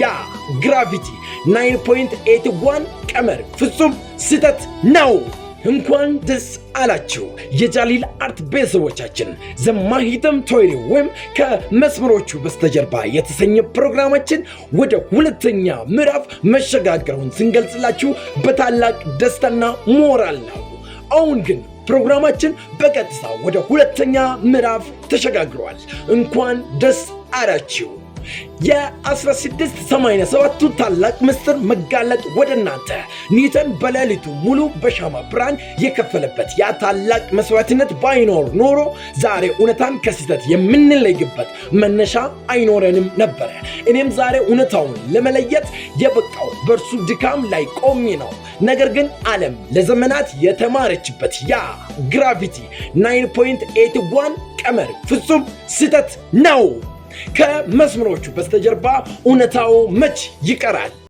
ያ ግራቪቲ 9.81 ቀመር ፍጹም ስህተት ነው። እንኳን ደስ አላችሁ የጃሊል አርት ቤተሰቦቻችን። ዘማሂተም ቶይሌ ወይም ከመስመሮቹ በስተጀርባ የተሰኘ ፕሮግራማችን ወደ ሁለተኛ ምዕራፍ መሸጋገሩን ስንገልጽላችሁ በታላቅ ደስታና ሞራል ነው። አሁን ግን ፕሮግራማችን በቀጥታ ወደ ሁለተኛ ምዕራፍ ተሸጋግሯል። እንኳን ደስ አላችሁ። የ1687ቱ ታላቅ ምስጢር መጋለጥ ወደ እናንተ። ኒውተን በሌሊቱ ሙሉ በሻማ ብርሃን የከፈለበት ያ ታላቅ መስዋዕትነት ባይኖር ኖሮ ዛሬ እውነታን ከስህተት የምንለይበት መነሻ አይኖረንም ነበረ። እኔም ዛሬ እውነታውን ለመለየት የበቃው በእርሱ ድካም ላይ ቆሜ ነው። ነገር ግን ዓለም ለዘመናት የተማረችበት ያ ግራቪቲ 9.81 ቀመር ፍጹም ስህተት ነው። ከመስመሮቹ በስተጀርባ እውነታው መች ይቀራል?